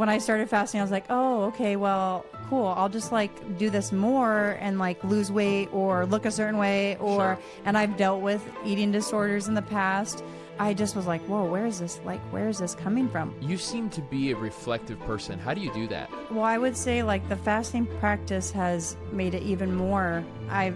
when I started fasting, I was like, oh, okay, well, cool. I'll just like do this more and like lose weight or look a certain way Sure. and I've dealt with eating disorders in the past. I just was like, whoa, where is this coming from? You seem to be a reflective person. How do you do that? Well, I would say like the fasting practice has made it even more. I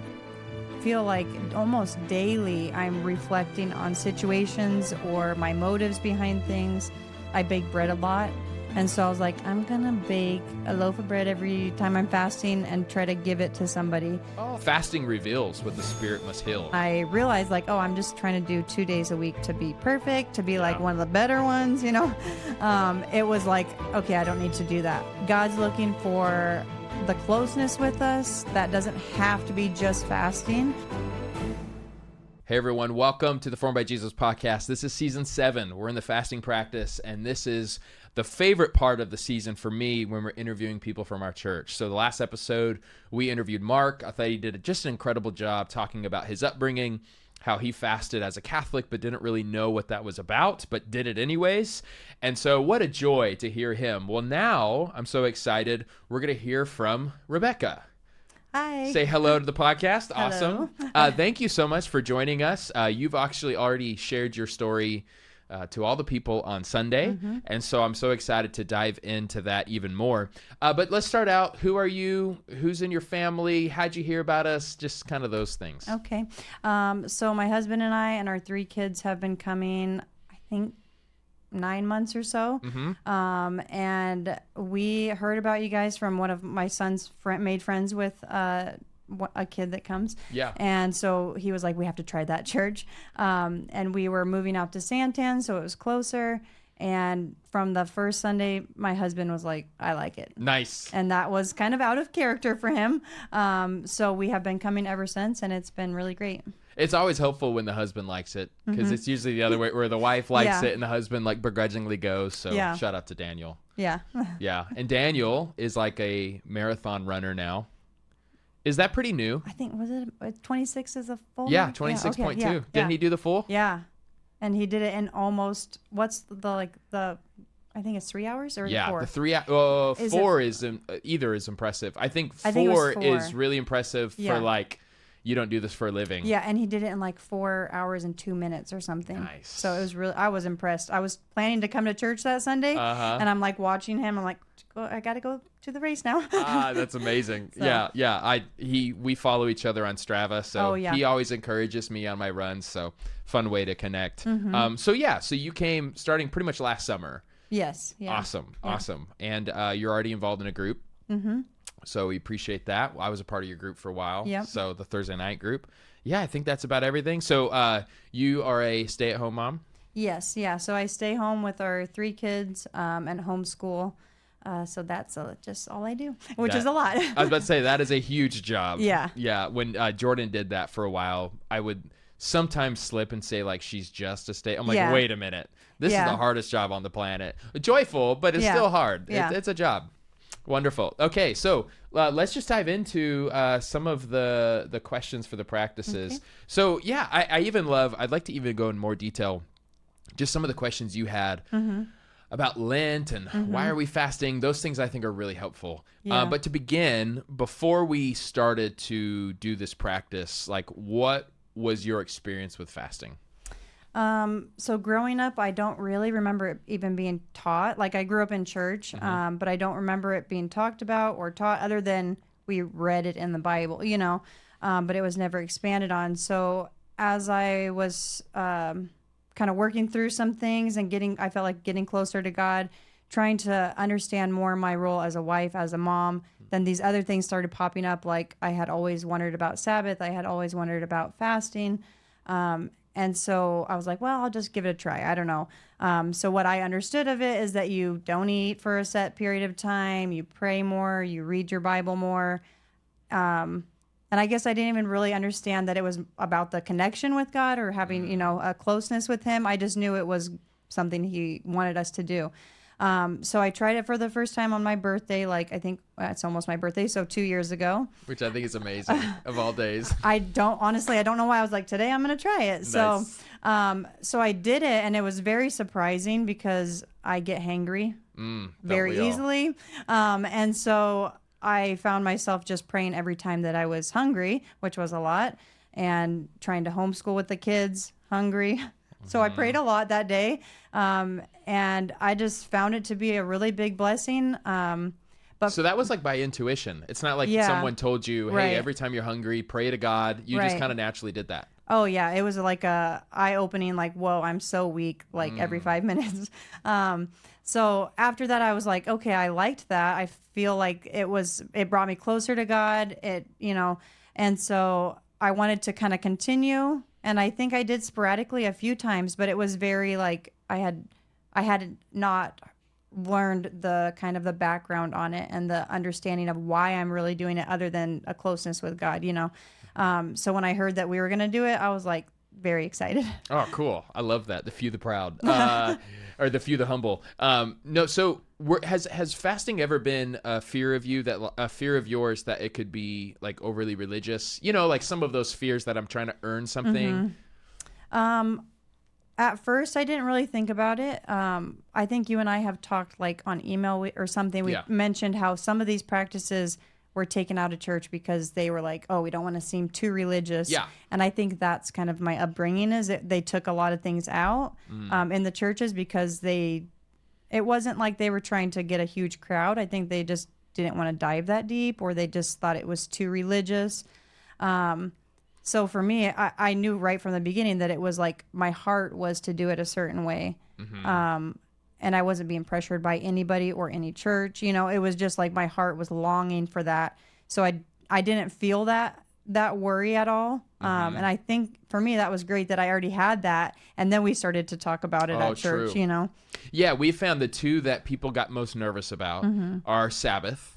feel like almost daily I'm reflecting on situations or my motives behind things. I bake bread a lot. And so I was like, I'm going to bake a loaf of bread every time I'm fasting and try to give it to somebody. Oh, fasting reveals what the Spirit must heal. I realized like, oh, I'm just trying to do 2 days a week to be perfect, to be like one of the better ones, you know? It was like, okay, I don't need to do that. God's looking for the closeness with us. That doesn't have to be just fasting. Hey everyone, welcome to the Formed by Jesus podcast. This is season 7. We're in the fasting practice, and this is the favorite part of the season for me when we're interviewing people from our church. So the last episode, we interviewed Mark. I thought he did just an incredible job talking about his upbringing, how he fasted as a Catholic but didn't really know what that was about, but did it anyways. And so what a joy to hear him. Well, now I'm so excited. We're going to hear from Rebekah. Hi. Say hello to the podcast. Hello. Awesome. Thank you so much for joining us. You've actually already shared your story to all the people on Sunday. And so I'm so excited to dive into that even more. But let's start out. Who are you? Who's in your family? How'd you hear about us? Just kind of those things. Okay. So my husband and I and our 3 kids have been coming, I think, 9 months or so. And we heard about you guys from one of my son's made friends with a kid that comes. Yeah. And so he was like, we have to try that church. And we were moving out to Santan, so it was closer. And from the first Sunday, my husband was like, I like it. Nice. And that was kind of out of character for him. So we have been coming ever since, and it's been really great. It's always helpful when the husband likes it, because it's usually the other way, where the wife likes it and the husband like begrudgingly goes. So shout out to Daniel. Yeah. Yeah. And Daniel is like a marathon runner now. Is that pretty new? I think, was it 26 is a full? Yeah, 26.2. Yeah, Didn't he do the full? Yeah. And he did it in almost, what's I think it's 3 hours or 4? Yeah, the 3 4 either is impressive. I think 4 is really impressive for like, you don't do this for a living. Yeah, and he did it in like 4 hours and 2 minutes or something. Nice. So it was really, I was impressed. I was planning to come to church that Sunday, and I'm like watching him. I'm like, I got to go to the race now. That's amazing. So. Yeah. We follow each other on Strava, so he always encourages me on my runs. So fun way to connect. So you came starting pretty much last summer. Yes. Yeah. Awesome. And you're already involved in a group. So we appreciate that. I was a part of your group for a while. Yeah. So the Thursday night group. Yeah, I think that's about everything. So you are a stay-at-home mom? Yes. Yeah. So I stay home with our 3 kids and homeschool. So that's just all I do, which is a lot. I was about to say, that is a huge job. Yeah. Yeah. When Jordan did that for a while, I would sometimes slip and say like, she's just a stay. I'm like, wait a minute. This is the hardest job on the planet. Joyful, but it's still hard. Yeah. It's a job. Wonderful. Okay, so let's just dive into some of the questions for the practices. Okay. So yeah, I'd like to even go in more detail, just some of the questions you had about Lent and why are we fasting. Those things I think are really helpful. Yeah. But to begin, before we started to do this practice, like what was your experience with fasting? So growing up, I don't really remember it even being taught. Like I grew up in church, but I don't remember it being talked about or taught other than we read it in the Bible, but it was never expanded on. So as I was, kind of working through some things and I felt like getting closer to God, trying to understand more my role as a wife, as a mom, then these other things started popping up. Like I had always wondered about Sabbath. I had always wondered about fasting. And so I was like, well, I'll just give it a try. I don't know. So what I understood of it is that you don't eat for a set period of time. You pray more. You read your Bible more. And I guess I didn't even really understand that it was about the connection with God or having, a closeness with him. I just knew it was something he wanted us to do. So I tried it for the first time on my birthday, like I think it's almost my birthday, so 2 years ago. Which I think is amazing, of all days. I don't know why I was like, today I'm going to try it. Nice. So I did it, and it was very surprising because I get hangry very easily. And so I found myself just praying every time that I was hungry, which was a lot, and trying to homeschool with the kids hungry. So I prayed a lot that day. And I just found it to be a really big blessing. But so that was like by intuition. It's not like someone told you, hey, right. every time you're hungry, pray to God. You just Right. kind of naturally did that. Oh yeah, it was like a eye-opening, like, whoa, I'm so weak, like every 5 minutes. So after that, I was like, okay, I liked that. I feel like it brought me closer to God. And so I wanted to kind of continue. And I think I did sporadically a few times, but it was very like I had not learned the kind of the background on it and the understanding of why I'm really doing it other than a closeness with God, So when I heard that we were going to do it, I was like very excited. Oh, cool. I love that. The few, the proud, or the few, the humble. No. So has fasting ever been a fear of yours that it could be like overly religious, like some of those fears that I'm trying to earn something? At first, I didn't really think about it. I think you and I have talked like on email or something. We mentioned how some of these practices were taken out of church because they were like, oh, we don't want to seem too religious. Yeah. And I think that's kind of my upbringing is that they took a lot of things out in the churches because it wasn't like they were trying to get a huge crowd. I think they just didn't want to dive that deep or they just thought it was too religious. So for me, I knew right from the beginning that it was like my heart was to do it a certain way. And I wasn't being pressured by anybody or any church. It was just like my heart was longing for that. So I didn't feel that worry at all. And I think for me, that was great that I already had that. And then we started to talk about it at church, true. Yeah, we found the two that people got most nervous about are Sabbath.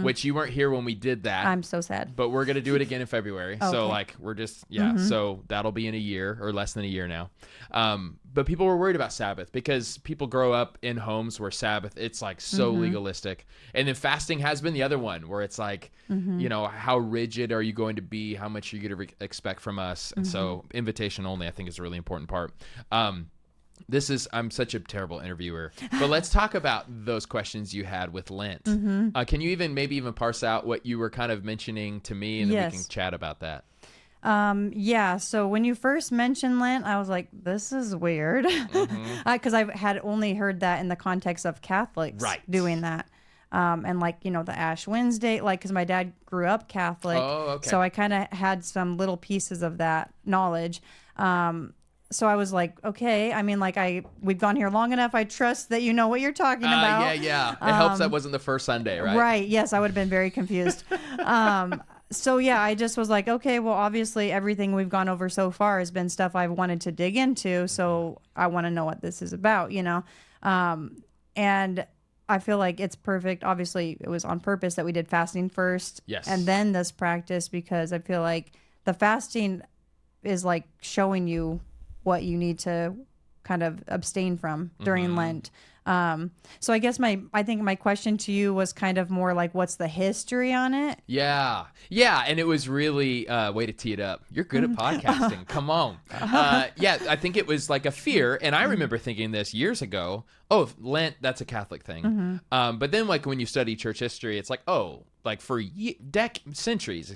Which you weren't here when we did that. I'm so sad. But we're going to do it again in February. Okay. So we're just, so that'll be in a year or less than a year now. But people were worried about Sabbath because people grow up in homes where Sabbath, it's like so legalistic. And then fasting has been the other one where it's like, how rigid are you going to be? How much are you going to expect from us? And so invitation only, I think, is a really important part. I'm such a terrible interviewer, but let's talk about those questions you had with Lent. Can you maybe even parse out what you were kind of mentioning to me and then we can chat about that? So when you first mentioned Lent, I was like, this is weird. Because I had only heard that in the context of Catholics doing that. And the Ash Wednesday, because my dad grew up Catholic. Oh, okay. So I kind of had some little pieces of that knowledge. So I was like, okay, I mean, we've gone here long enough. I trust that you know what you're talking about. Yeah. It helps that wasn't the first Sunday, right? Right. Yes, I would have been very confused. So yeah, I just was like, okay, well, obviously everything we've gone over so far has been stuff I've wanted to dig into. So I want to know what this is about, and I feel like it's perfect. Obviously it was on purpose that we did fasting first. Yes. And then this practice, because I feel like the fasting is like showing you what you need to kind of abstain from during Lent. So I guess I think my question to you was kind of more like, what's the history on it? Yeah. And it was really, way to tee it up. You're good at podcasting. Come on. I think it was like a fear. And I remember thinking this years ago, oh, Lent, that's a Catholic thing. But then when you study church history, it's like, oh, for centuries,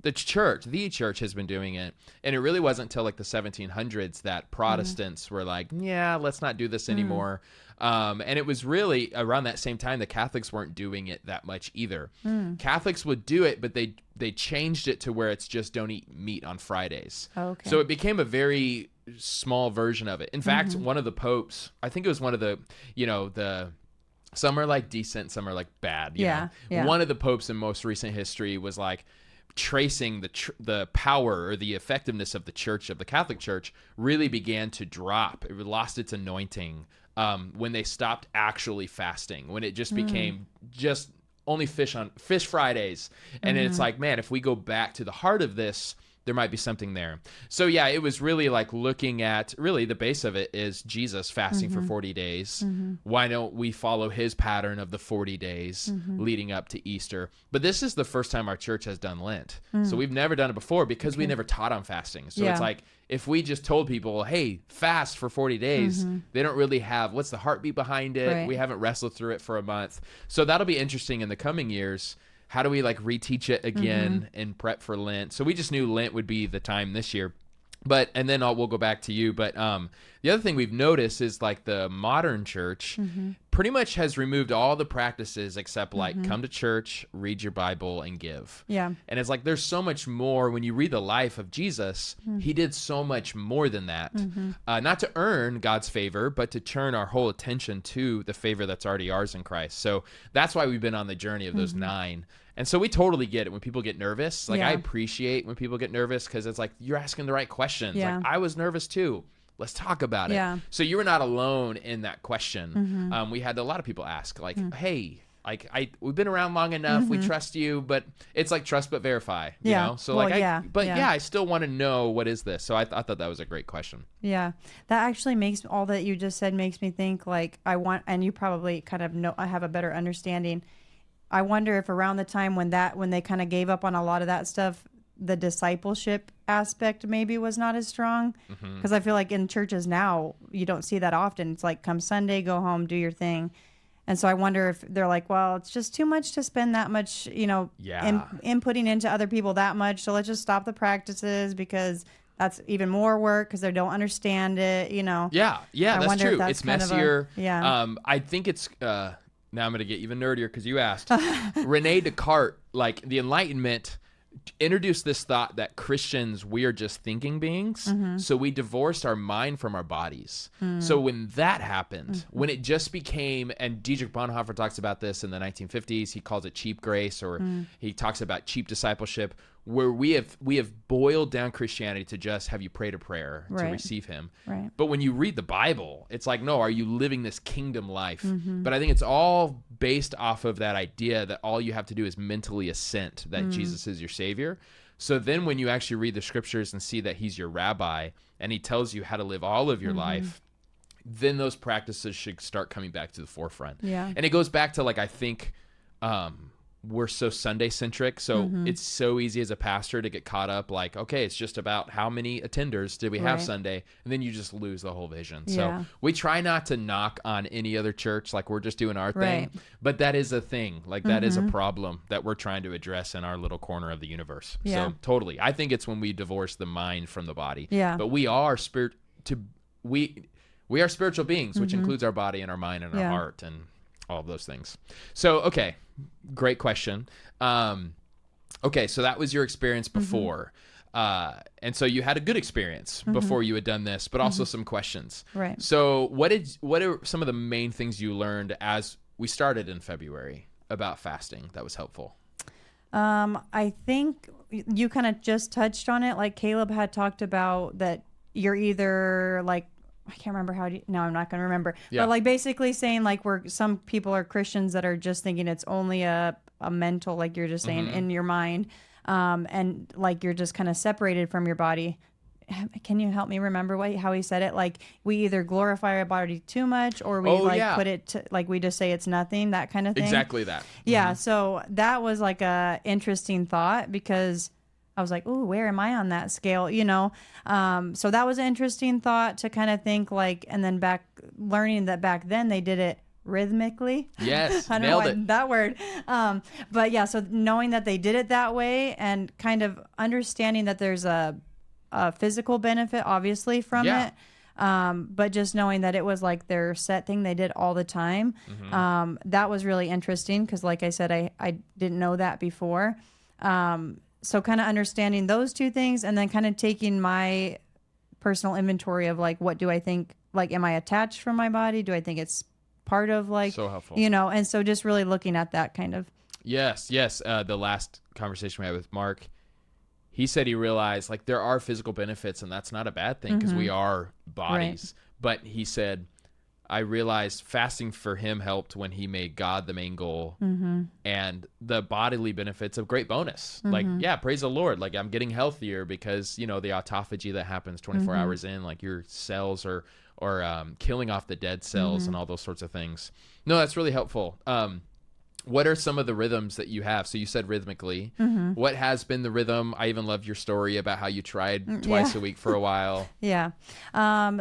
the church has been doing it. And it really wasn't until the 1700s that Protestants were like, yeah, let's not do this anymore. And it was really around that same time that Catholics weren't doing it that much either. Catholics would do it, but they changed it to where it's just don't eat meat on Fridays. Okay. So it became a very small version of it. In fact, one of the popes, I think it was one of the, some are decent, some are bad. You know? One of the popes in most recent history was tracing the power or the effectiveness of the Catholic Church really began to drop. It lost its anointing when they stopped actually fasting, when it just became just only fish Fridays. And it's like, man, if we go back to the heart of this, there might be something there. So yeah, it was really like looking at, really the base of it is Jesus fasting for 40 days. Why don't we follow his pattern of the 40 days leading up to Easter? But this is the first time our church has done Lent. So we've never done it before because we never taught on fasting. So it's like, if we just told people, hey, fast for 40 days, they don't really have, what's the heartbeat behind it? Right. We haven't wrestled through it for a month. So that'll be interesting in the coming years. How do we like reteach it again and prep for Lent? So we just knew Lent would be the time this year. But, and then we'll go back to you. But the other thing we've noticed is like the modern church pretty much has removed all the practices except like come to church, read your Bible, and give. Yeah. And it's like there's so much more. When you read the life of Jesus, he did so much more than that. Not to earn God's favor, but to turn our whole attention to the favor that's already ours in Christ. So that's why we've been on the journey of those 9. And so we totally get it when people get nervous. Like I appreciate when people get nervous because it's like you're asking the right questions. Yeah. Like I was nervous too. Let's talk about it. Yeah. So you were not alone in that question. We had a lot of people ask like, hey, like we've been around long enough. We trust you, but it's like trust but verify, you know? So well, like, yeah. I still want to know what is this? So I thought that was a great question. Yeah, that actually makes all that you just said makes me think like I want, and you probably kind of know, I have a better understanding. I wonder if around the time when they kind of gave up on a lot of that stuff, the discipleship aspect maybe was not as strong. Because I feel like in churches now, you don't see that often. It's like come Sunday, go home, do your thing. And so I wonder if they're like, well, it's just too much to spend that much, inputting into other people that much. So let's just stop the practices because that's even more work because they don't understand it, Yeah, that's true. It's messier. Yeah. I think it's... now I'm going to get even nerdier because you asked. Rene Descartes, like the Enlightenment, introduced this thought that Christians, we are just thinking beings. So we divorced our mind from our bodies. So when that happened, when it just became, and Dietrich Bonhoeffer talks about this in the 1950s, he calls it cheap grace, or he talks about cheap discipleship, where we have boiled down Christianity to just have you prayed a prayer to receive him. Right. But when you read the Bible, it's like, no, are you living this kingdom life? But I think it's all based off of that idea that all you have to do is mentally assent that Jesus is your savior. So then when you actually read the scriptures and see that he's your rabbi and he tells you how to live all of your life, then those practices should start coming back to the forefront. Yeah. And it goes back to like, I think, we're so Sunday centric. So it's so easy as a pastor to get caught up like, okay, it's just about how many attenders did we have Sunday? And then you just lose the whole vision. Yeah. So we try not to knock on any other church. Like we're just doing our thing, but that is a thing. Like that is a problem that we're trying to address in our little corner of the universe. Yeah. So totally. I think it's when we divorce the mind from the body, Yeah. but we are we are spiritual beings, which includes our body and our mind and our heart and all of those things. So, okay. Great question. Okay. So that was your experience before. And so you had a good experience before you had done this, but also some questions. Right. So what are some of the main things you learned as we started in February about fasting that was helpful? I think you kind of just touched on it. Like Caleb had talked about that you're either like, I can't remember no, I'm not going to remember. Yeah. But like basically saying like some people are Christians that are just thinking it's only a mental, like you're just saying in your mind. And like you're just kind of separated from your body. Can you help me remember how he said it? Like we either glorify our body too much or we put it to, like we just say it's nothing, that kind of thing. Exactly that. Yeah. So that was like a interesting thought because I was like, ooh, where am I on that scale? So that was an interesting thought to kind of think like, and then learning that back then they did it rhythmically. Yes, I don't nailed know it. that word. But yeah, so knowing that they did it that way and kind of understanding that there's a physical benefit, obviously, from it. But just knowing that it was like their set thing they did all the time. That was really interesting because like I said, I didn't know that before. So kind of understanding those two things and then kind of taking my personal inventory of like, what do I think, like, am I attached from my body? Do I think it's part of like, so helpful, and so just really looking at that kind of. Yes. The last conversation we had with Mark, he said he realized like there are physical benefits and that's not a bad thing because we are bodies. Right. But he said, I realized fasting for him helped when he made God the main goal, and the bodily benefits of great bonus. Like, yeah, praise the Lord. Like, I'm getting healthier because, the autophagy that happens 24 hours in, like your cells are killing off the dead cells and all those sorts of things. No, that's really helpful. What are some of the rhythms that you have? So you said rhythmically. What has been the rhythm? I even loved your story about how you tried twice a week for a while. Yeah.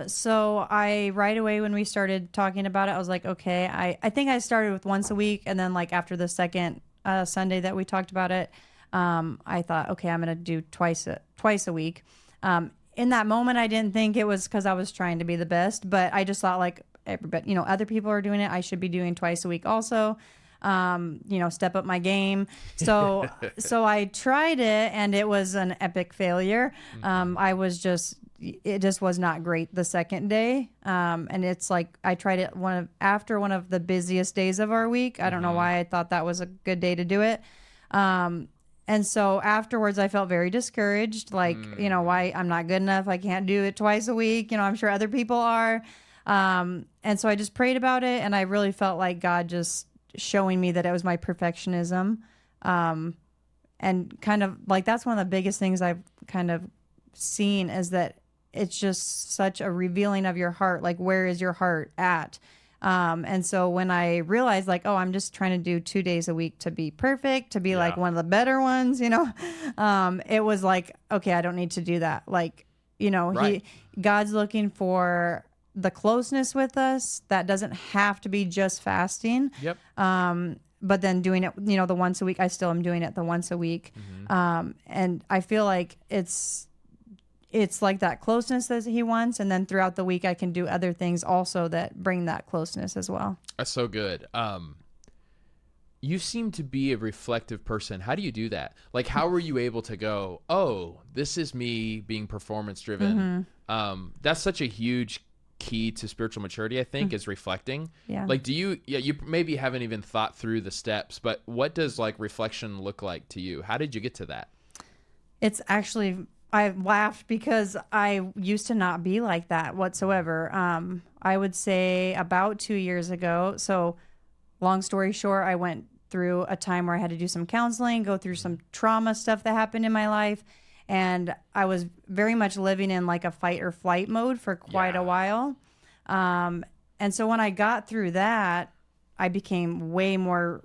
So I right away when we started talking about it, I was like, okay, I think I started with once a week. And then like after the second Sunday that we talked about it, I thought, okay, I'm going to do twice a week. In that moment, I didn't think it was because I was trying to be the best, but I just thought like, everybody, other people are doing it. I should be doing twice a week also. Step up my game. So I tried it and it was an epic failure. It just was not great the second day. And it's like, I tried it after one of the busiest days of our week. I don't know why I thought that was a good day to do it. And so afterwards I felt very discouraged, like, why I'm not good enough. I can't do it twice a week. I'm sure other people are. And so I just prayed about it and I really felt like God just showing me that it was my perfectionism. And kind of like, that's one of the biggest things I've kind of seen is that it's just such a revealing of your heart. Like, where is your heart at? And so when I realized like, oh, I'm just trying to do 2 days a week to be perfect, to be like one of the better ones, it was like, okay, I don't need to do that. Like, right. God's looking for the closeness with us. That doesn't have to be just fasting. Yep. But then doing it, the once a week, I still am doing it the once a week. And I feel like it's like that closeness that he wants. And then throughout the week, I can do other things also that bring that closeness as well. That's so good. You seem to be a reflective person. How do you do that? Like, how were you able to go, oh, this is me being performance driven? That's such a huge key to spiritual maturity, I think, is reflecting. Yeah. Like, you maybe haven't even thought through the steps, but what does like reflection look like to you? How did you get to that? It's actually, I laughed because I used to not be like that whatsoever. I would say about 2 years ago. So long story short, I went through a time where I had to do some counseling, go through some trauma stuff that happened in my life. And I was very much living in like a fight or flight mode for quite a while. And so when I got through that, I became way more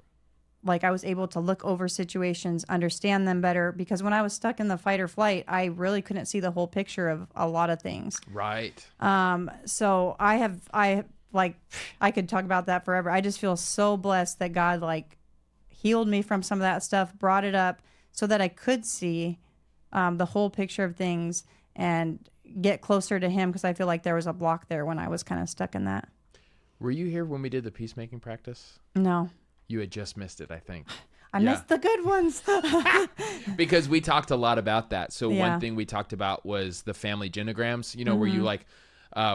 like I was able to look over situations, understand them better, because when I was stuck in the fight or flight, I really couldn't see the whole picture of a lot of things. Right. So I could talk about that forever. I just feel so blessed that God like healed me from some of that stuff, brought it up so that I could see the whole picture of things and get closer to him, because I feel like there was a block there when I was kind of stuck in that. Were you here when we did the peacemaking practice? No. You had just missed it, I think. I missed the good ones. Because we talked a lot about that. So one thing we talked about was the family genograms, where you like,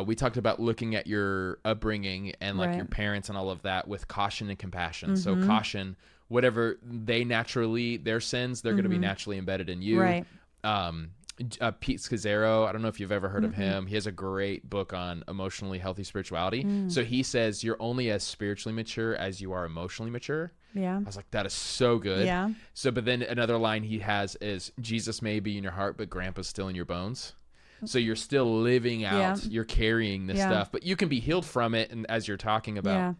we talked about looking at your upbringing and like your parents and all of that with caution and compassion. So caution, whatever their sins, they're going to be naturally embedded in you. Right. Pete Scazzaro, I don't know if you've ever heard of him. He has a great book on emotionally healthy spirituality. So he says you're only as spiritually mature as you are emotionally mature. Yeah. I was like, that is so good. Yeah. So, but then another line he has is, Jesus may be in your heart, but grandpa's still in your bones. So you're still living out, you're carrying this stuff, but you can be healed from it. And as you're talking about,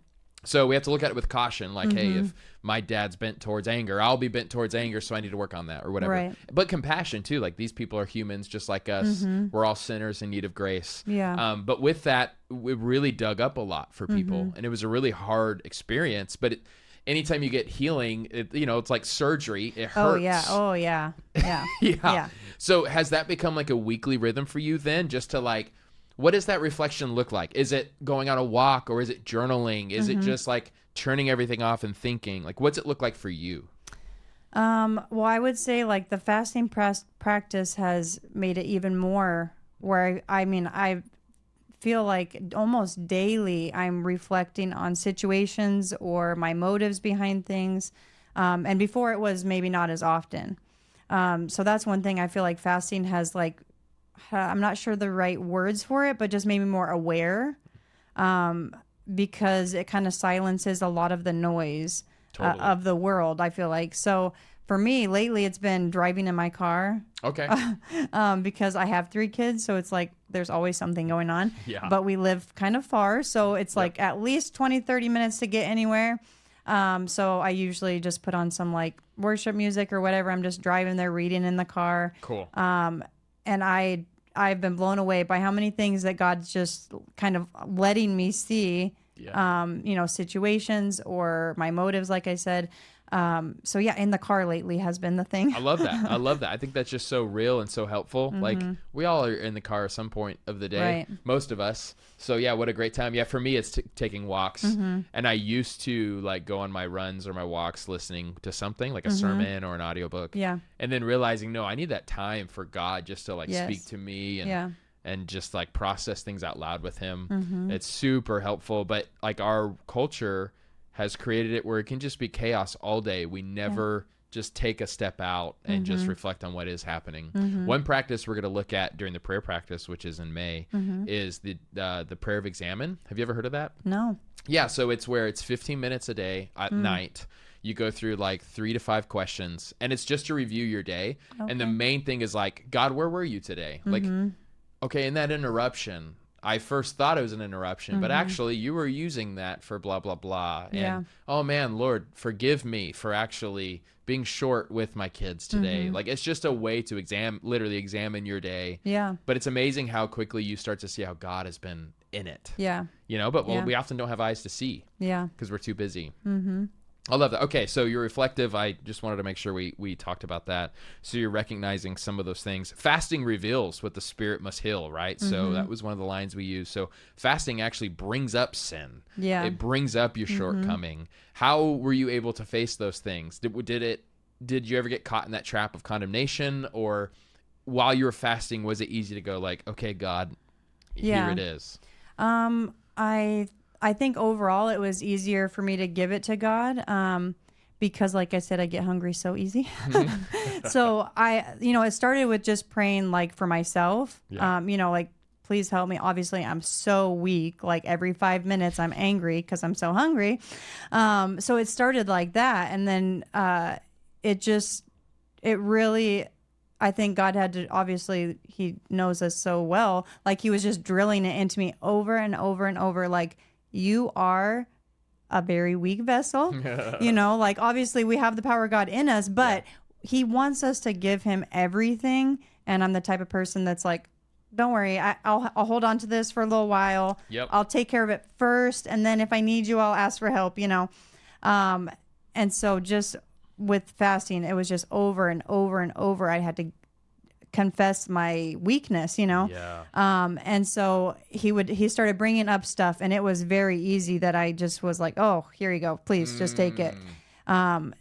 so we have to look at it with caution. Like, hey, if my dad's bent towards anger, I'll be bent towards anger. So I need to work on that or whatever. Right. But compassion too. Like, these people are humans just like us. We're all sinners in need of grace. Yeah. But with that, it really dug up a lot for people. And it was a really hard experience. But anytime you get healing, it's like surgery. It hurts. Oh, yeah. Yeah. So has that become like a weekly rhythm for you then? Just to like, what does that reflection look like? Is it going on a walk, or is it journaling? Is it just like turning everything off and thinking? Like, what's it look like for you? Well, I would say like the fasting practice has made it even more where I feel like almost daily I'm reflecting on situations or my motives behind things. And before it was maybe not as often. So that's one thing I feel like fasting has like, I'm not sure the right words for it, but just made me more aware. because it kind of silences a lot of the noise Totally. of the world, I feel like. So for me, lately, it's been driving in my car. Okay. Because I have 3 kids, so it's like there's always something going on. Yeah. But we live kind of far, so it's like at least 20, 30 minutes to get anywhere. So I usually just put on some like worship music or whatever. I'm just driving there, reading in the car. Cool. And I've been blown away by how many things that God's just kind of letting me see, situations or my motives, like I said. So yeah, in the car lately has been the thing. I love that. I love that. I think that's just so real and so helpful. Like we all are in the car at some point of the day, Right. most of us. So yeah, what a great time. Yeah, for me, it's taking walks, and I used to like go on my runs or my walks listening to something like a sermon or an audiobook. Yeah. And then realizing, no, I need that time for God just to like Yes. speak to me and Yeah. and just like process things out loud with him. It's super helpful. But like our culture has created it where it can just be chaos all day. We never just take a step out and just reflect on what is happening. One practice we're going to look at during the prayer practice, which is in May, is the prayer of examine. Have you ever heard of that? No. Yeah, so it's where it's 15 minutes a day at night. You go through like 3 to 5 questions, and it's just to review your day. Okay. And the main thing is like, God, where were you today? Like, okay, in that interruption, I first thought it was an interruption, but actually you were using that for blah, blah, blah. Yeah. And, oh man, Lord, forgive me for actually being short with my kids today. Like, it's just a way to literally examine your day. Yeah. But it's amazing how quickly you start to see how God has been in it. Yeah. But Yeah. we often don't have eyes to see Yeah. because we're too busy. I love that. Okay, so you're reflective. I just wanted to make sure we talked about that. So you're recognizing some of those things. Fasting reveals what the spirit must heal, right? So that was one of the lines we used. So fasting actually brings up sin. Yeah. It brings up your shortcoming. How were you able to face those things? Did you ever get caught in that trap of condemnation, or while you were fasting, was it easy to go like, okay, God, here it is? I think overall it was easier for me to give it to God, because like I said, I get hungry so easy. So it started with just praying like for myself, like, please help me. Obviously I'm so weak. Like every 5 minutes I'm angry because I'm so hungry. So it started like that. And then, it really, I think God had to, obviously he knows us so well. Like he was just drilling it into me over and over and over. Like, you are a very weak vessel, like obviously we have the power of God in us, but he wants us to give him everything. And I'm the type of person that's like, don't worry, I'll hold on to this for a little while. Yep. I'll take care of it first. And then if I need you, I'll ask for help, And so just with fasting, it was just over and over and over. I had to confess my weakness, and so he started bringing up stuff, and it was very easy that I just was like, oh, here you go, please just take it. The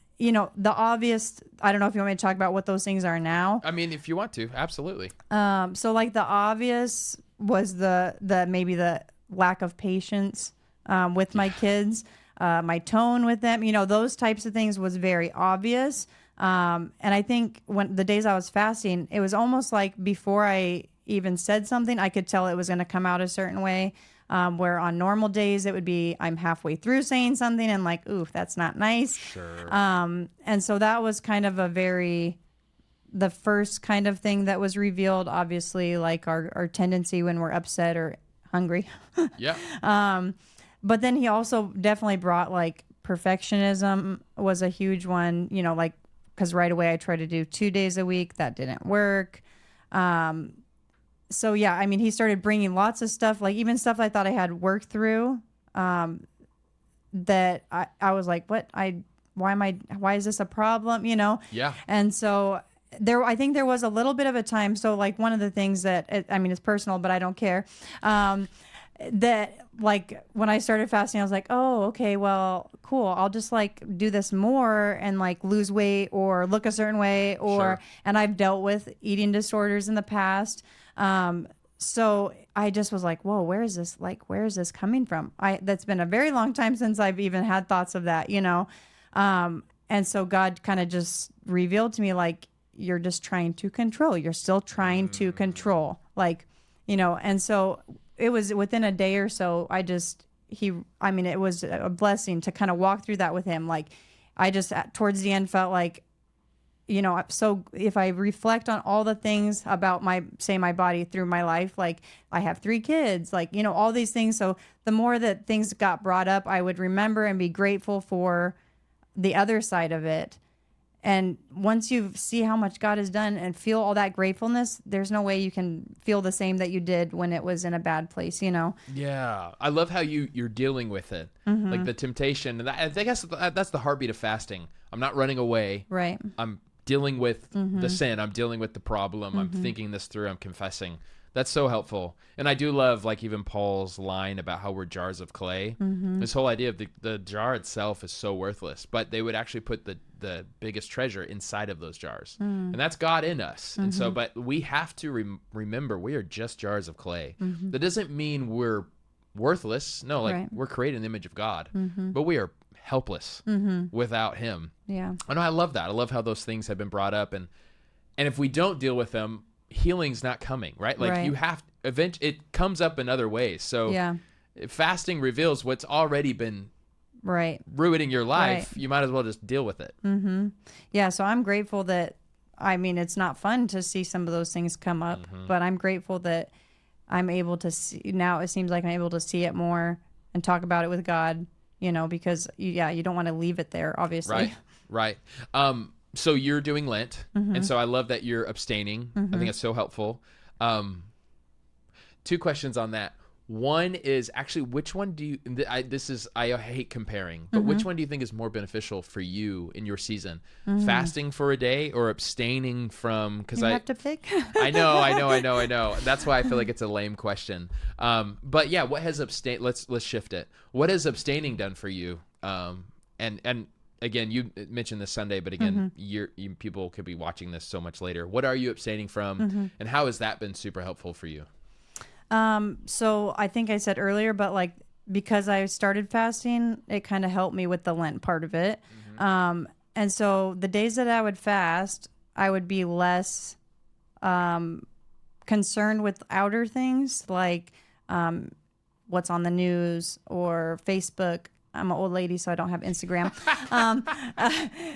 obvious, I don't know if you want me to talk about what those things are now. I mean, if you want to, absolutely. So like the obvious was the maybe the lack of patience with my kids, my tone with them, those types of things was very obvious. And I think when the days I was fasting, it was almost like before I even said something, I could tell it was going to come out a certain way. Where on normal days it would be, I'm halfway through saying something and like, oof, that's not nice. Sure. And so that was kind of the first kind of thing that was revealed, obviously, like our tendency when we're upset or hungry. Yeah. But then he also definitely brought like perfectionism was a huge one, like, because right away I tried to do 2 days a week. That didn't work. So yeah, I mean, he started bringing lots of stuff, like even stuff I thought I had worked through, that I was like, why is this a problem? Yeah. And so I think there was a little bit of a time. So like one of the things that, it's personal, but I don't care. That like when I started fasting, I was like, oh, okay, well, cool. I'll just like do this more and like lose weight or look a certain way Sure. And I've dealt with eating disorders in the past. So I just was like, whoa, where is this coming from? That's been a very long time since I've even had thoughts of that, and so God kind of just revealed to me, like, you're just trying to control. You're still trying to control, like, and so it was within a day or so, I mean, it was a blessing to kind of walk through that with him. Like, I just, towards the end, felt like, so if I reflect on all the things about my body through my life, like I have 3 kids, like, all these things. So the more that things got brought up, I would remember and be grateful for the other side of it. And once you see how much God has done and feel all that gratefulness, there's no way you can feel the same that you did when it was in a bad place, Yeah. I love how you're dealing with it. Like the temptation. And I guess that's the heartbeat of fasting. I'm not running away. Right. I'm dealing with the sin. I'm dealing with the problem. I'm thinking this through. I'm confessing. That's so helpful. And I do love, like, even Paul's line about how we're jars of clay. This whole idea of the jar itself is so worthless, but they would actually put the biggest treasure inside of those jars. And that's God in us. And so, but we have to remember we are just jars of clay. That doesn't mean we're worthless. No, like Right. we're created in the image of God, but we are helpless without him. Yeah. I know. I love that. I love how those things have been brought up. And if we don't deal with them, healing's not coming, right? Like Right. you have it comes up in other ways. So Yeah. fasting reveals what's already been Right. ruining your life. Right. You might as well just deal with it. Yeah. So I'm grateful that, I mean, it's not fun to see some of those things come up, but I'm grateful that I'm able to see now. It seems like I'm able to see it more and talk about it with God, because you don't want to leave it there, obviously. Right. So you're doing Lent, and so I love that you're abstaining. I think it's so helpful. 2 questions on that. One is actually, which one do you? I hate comparing, but which one do you think is more beneficial for you in your season? Fasting for a day or abstaining from? Because You have to pick. I know. That's why I feel like it's a lame question. But yeah, what has Let's shift it. What has abstaining done for you? And again, you mentioned this Sunday, but again, people could be watching this so much later. What are you abstaining from, and how has that been super helpful for you? So I think I said earlier, but like, because I started fasting, it kind of helped me with the Lent part of it. And so the days that I would fast, I would be less, concerned with outer things like, what's on the news or Facebook. I'm an old lady, so I don't have Instagram.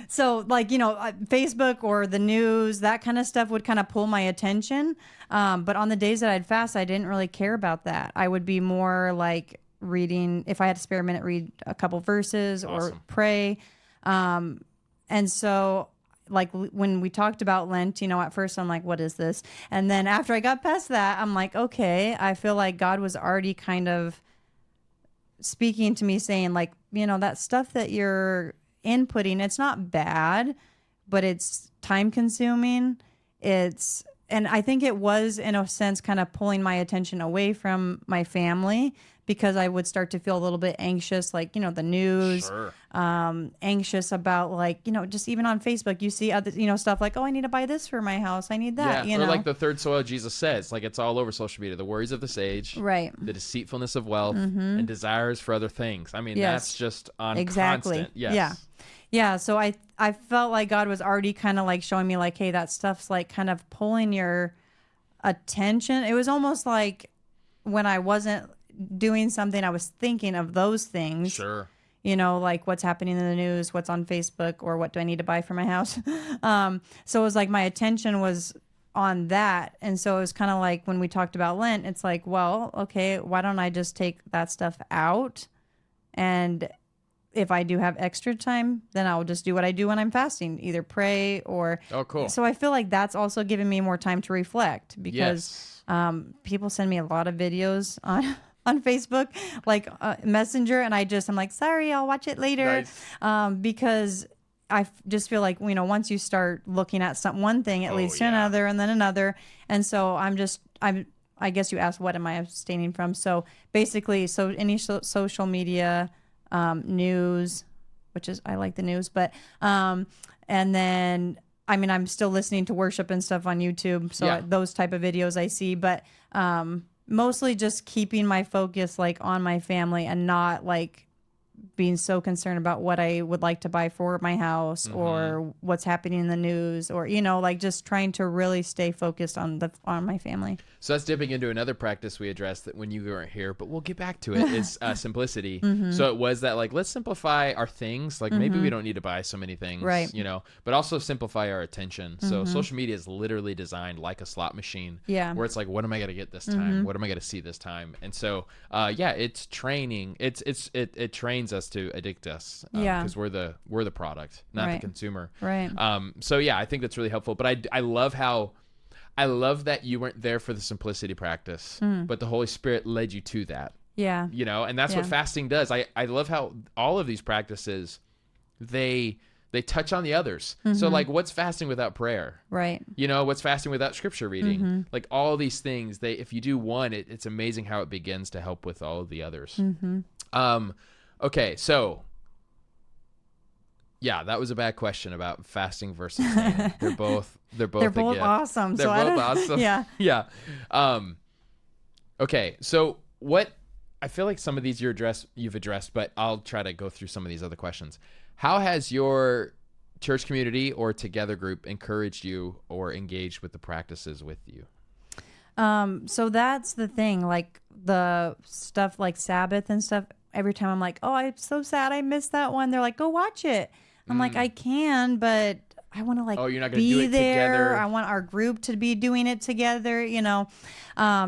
So like, Facebook or the news, that kind of stuff would kind of pull my attention. But on the days that I'd fast, I didn't really care about that. I would be more like reading, if I had to spare a minute, read a couple verses or pray. And so like when we talked about Lent, at first I'm like, what is this? And then after I got past that, I'm like, okay, I feel like God was already kind of speaking to me, saying like, that stuff that you're inputting, it's not bad, but it's time consuming. And I think it was, in a sense, kind of pulling my attention away from my family, because I would start to feel a little bit anxious, like, the news, Sure. Anxious about like, just even on Facebook, you see other, stuff like, oh, I need to buy this for my house. I need that, Or like the third soil Jesus says, like it's all over social media, the worries of this age, right? The deceitfulness of wealth and desires for other things. I mean, that's just on constant. Yes. Yeah. So I felt like God was already kind of like showing me like, hey, that stuff's like kind of pulling your attention. It was almost like when I wasn't doing something, I was thinking of those things. Sure. Like what's happening in the news, what's on Facebook, or what do I need to buy for my house? So it was like my attention was on that. And so it was kind of like when we talked about Lent, it's like, well, okay, why don't I just take that stuff out? And if I do have extra time, then I'll just do what I do when I'm fasting, either pray or... Oh, cool. So I feel like that's also giving me more time to reflect, because people send me a lot of videos on Facebook, like Messenger, and I'm like, sorry, I'll watch it later. Nice. Because I just feel like, once you start looking at one thing, it leads to another and then another. And so I guess you asked, what am I abstaining from? So basically, any social media, news, which is, I like the news, but, and then, I'm still listening to worship and stuff on YouTube. So those type of videos I see, but, mostly just keeping my focus like on my family and not like being so concerned about what I would like to buy for my house or what's happening in the news, or, like just trying to really stay focused on my family. So that's dipping into another practice we addressed that when you weren't here, but we'll get back to it, is simplicity. So it was that, like, let's simplify our things. Like, maybe we don't need to buy so many things, right, but also simplify our attention. So social media is literally designed like a slot machine, where it's like, what am I going to get this time? What am I going to see this time? And so, it's training. It trains us to addict us, because we're the product, not the consumer. Right. So yeah, I think that's really helpful. But I love that you weren't there for the simplicity practice, but the Holy Spirit led you to that. Yeah. And that's what fasting does. I love how all of these practices, they touch on the others. So like, what's fasting without prayer? Right. What's fasting without scripture reading? Like, all these things, if you do one, it's amazing how it begins to help with all of the others. Okay. So yeah, that was a bad question about fasting versus staying. They're both awesome. They're both awesome. Yeah. Yeah. Okay. So what, I feel like some of these you've addressed, but I'll try to go through some of these other questions. How has your church community or Together group encouraged you or engaged with the practices with you? So that's the thing, like the stuff like Sabbath and stuff. Every time I'm like, oh, I'm so sad I missed that one. They're like, go watch it. I'm like, I can, but I want to you're not gonna be do it there. together. I want our group to be doing it together,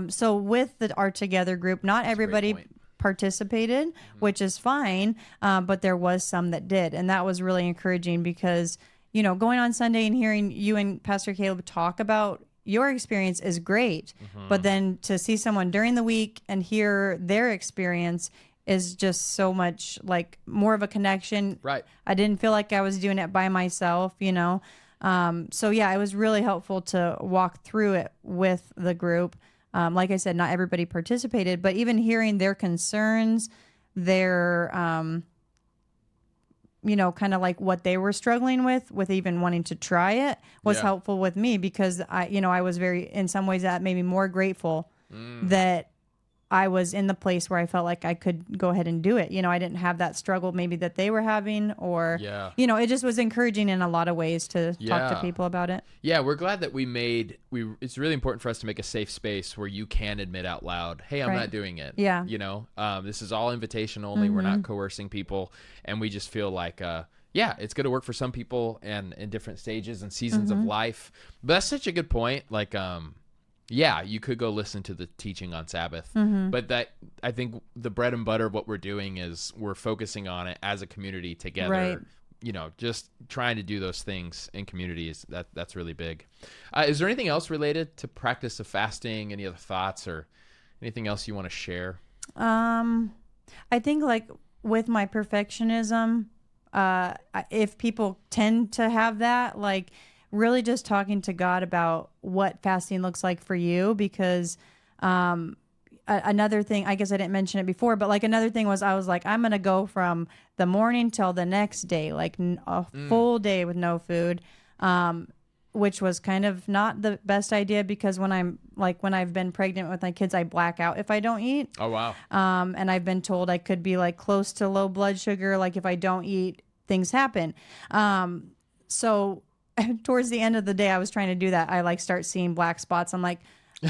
So with our Together group, not everybody participated, which is fine. But there was some that did. And that was really encouraging because, going on Sunday and hearing you and Pastor Caleb talk about your experience is great. But then to see someone during the week and hear their experience is just so much like more of a connection. Right. I didn't feel like I was doing it by myself, So yeah, it was really helpful to walk through it with the group. Like I said, not everybody participated, but even hearing their concerns, their, kind of like what they were struggling with even wanting to try it was helpful with me because I was in some ways that made me more grateful that I was in the place where I felt like I could go ahead and do it. I didn't have that struggle maybe that they were having or, it just was encouraging in a lot of ways to talk to people about it. Yeah, we're glad that it's really important for us to make a safe space where you can admit out loud, hey, I'm not doing it. Yeah. This is all invitation only. We're not coercing people. And we just feel like, it's going to work for some people and in different stages and seasons of life. But that's such a good point. Like, you could go listen to the teaching on Sabbath, but I think the bread and butter of what we're doing is we're focusing on it as a community together, right. Just trying to do those things in communities. That's really big. Is there anything else related to practice of fasting? Any other thoughts or anything else you want to share? I think like with my perfectionism, if people tend to have that, like, really just talking to God about what fasting looks like for you, because another thing, I guess I didn't mention it before, but like another thing was I was like, I'm going to go from the morning till the next day, like a full day with no food, which was kind of not the best idea because when I've been pregnant with my kids, I black out if I don't eat. Oh, wow. And I've been told I could be like close to low blood sugar. Like if I don't eat, things happen. So towards the end of the day, I was trying to do that. I like start seeing black spots. I'm like,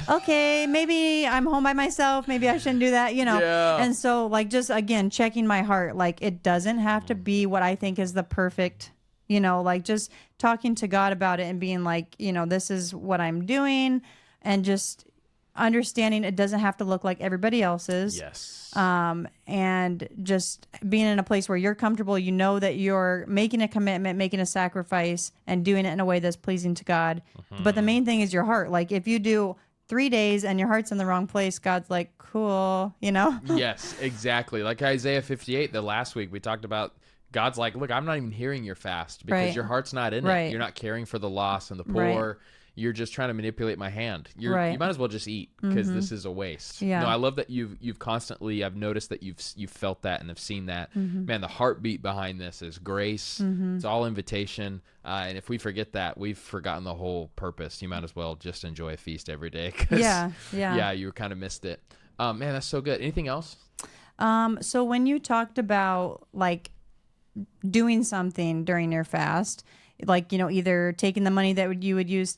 okay, maybe I'm home by myself. Maybe I shouldn't do that, Yeah. And so like, just again, checking my heart, like it doesn't have to be what I think is the perfect, like just talking to God about it and being like, this is what I'm doing and just understanding it doesn't have to look like everybody else's. Yes. And just being in a place where you're comfortable, that you're making a commitment, making a sacrifice, and doing it in a way that's pleasing to God. But the main thing is your heart. Like if you do 3 days and your heart's in the wrong place, God's like, cool, Yes, exactly. Like Isaiah 58, the last week we talked about, God's like, look, I'm not even hearing your fast because your heart's not in it. You're not caring for the lost and the poor. Right. You're just trying to manipulate my hand. You might as well just eat because this is a waste. Yeah. No, I love that you've constantly, I've noticed that you've felt that and have seen that. Man, the heartbeat behind this is grace. It's all invitation. And if we forget that, we've forgotten the whole purpose. You might as well just enjoy a feast every day. Yeah. Yeah, you kind of missed it. Man, that's so good. Anything else? So when you talked about like doing something during your fast, like, either taking the money that you would use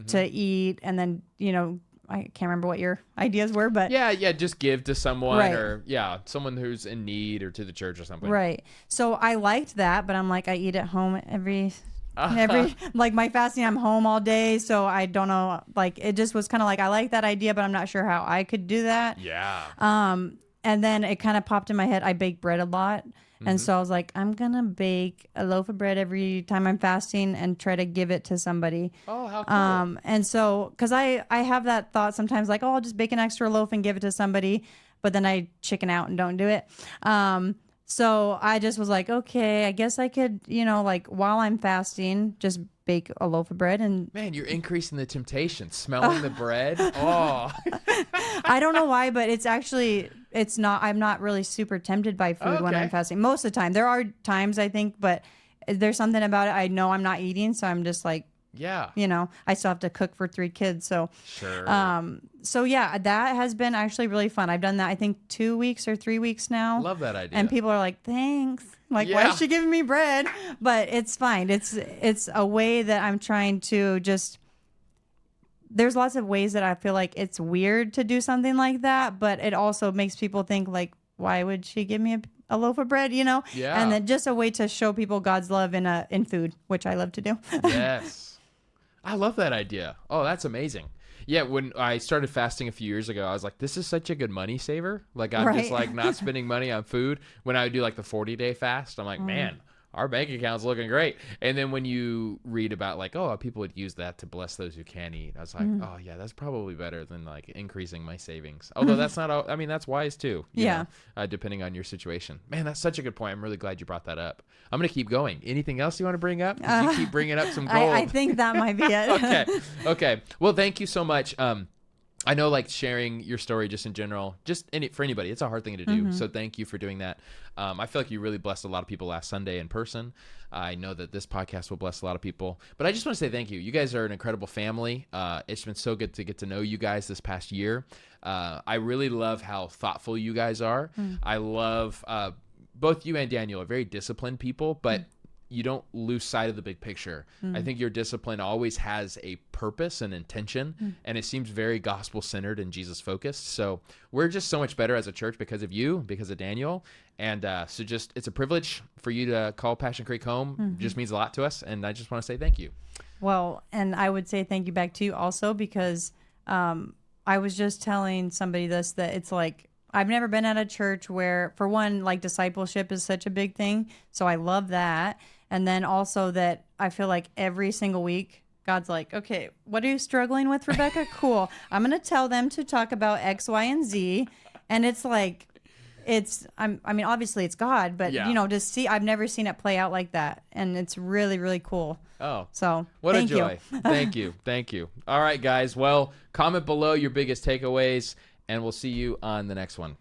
to eat and then, I can't remember what your ideas were, but Yeah, just give to someone Right. or someone who's in need or to the church or something. right. So I liked that, but I'm like, I eat at home every like my fasting, I'm home all day. So I don't know, like, it just was kind of like, I like that idea, but I'm not sure how I could do that. Yeah. And then it kind of popped in my head. I bake bread a lot. And so I was like, I'm going to bake a loaf of bread every time I'm fasting and try to give it to somebody. Oh, how cool. And so, because I have that thought sometimes, like, oh, I'll just bake an extra loaf and give it to somebody. But then I chicken out and don't do it. So I just was like, okay, I guess I could, like while I'm fasting, just bake a loaf of bread. And Man, you're increasing the temptation. Smelling the bread. Oh. I don't know why, but I'm not really super tempted by food when Okay. I'm fasting. Most of the time. There are times, I think, but there's something about it. I know I'm not eating, so I'm just like, Yeah. I still have to cook for 3 kids. So, Sure. so yeah, that has been actually really fun. I've done that, I think 2 weeks or 3 weeks now. Love that idea. And people are like, thanks. Like, why Yeah. is she giving me bread? But it's fine. It's a way that I'm trying to just, there's lots of ways that I feel like it's weird to do something like that, but it also makes people think like, why would she give me a loaf of bread, Yeah. And then just a way to show people God's love in food, which I love to do. Yes. I love that idea. Oh, that's amazing. Yeah, when I started fasting a few years ago, I was like, this is such a good money saver. Like, I'm just Right. like not spending money on food. When I would do like the 40-day fast, I'm like, man, our bank account's looking great. And then when you read about like, oh, people would use that to bless those who can eat, I was like, oh yeah, that's probably better than like increasing my savings. Although that's not all, I mean, that's wise too. Yeah. Depending on your situation. Man, that's such a good point. I'm really glad you brought that up. I'm going to keep going. Anything else you want to bring up? 'Cause you keep bringing up some gold. I think that might be it. Okay. Well, thank you so much. I know like sharing your story just in general, for anybody, it's a hard thing to do. So thank you for doing that. I feel like you really blessed a lot of people last Sunday in person. I know that this podcast will bless a lot of people, but I just want to say thank you. You guys are an incredible family. It's been so good to get to know you guys this past year. I really love how thoughtful you guys are. I love, both you and Daniel are very disciplined people, but you don't lose sight of the big picture. I think your discipline always has a purpose and intention, and it seems very gospel-centered and Jesus-focused. So we're just so much better as a church because of you, because of Daniel. And so just it's a privilege for you to call Passion Creek home. It just means a lot to us, and I just want to say thank you. Well, and I would say thank you back to you also because I was just telling somebody this, that it's like, I've never been at a church where, for one, like discipleship is such a big thing. So I love that. And then also that I feel like every single week, God's like, okay, what are you struggling with, Rebekah? Cool. I'm going to tell them to talk about X, Y, and Z. And it's like, I mean, obviously it's God, but to see, I've never seen it play out like that. And it's really, really cool. Oh, so what thank a joy. Thank you. Thank you. All right, guys. Well, comment below your biggest takeaways, and we'll see you on the next one.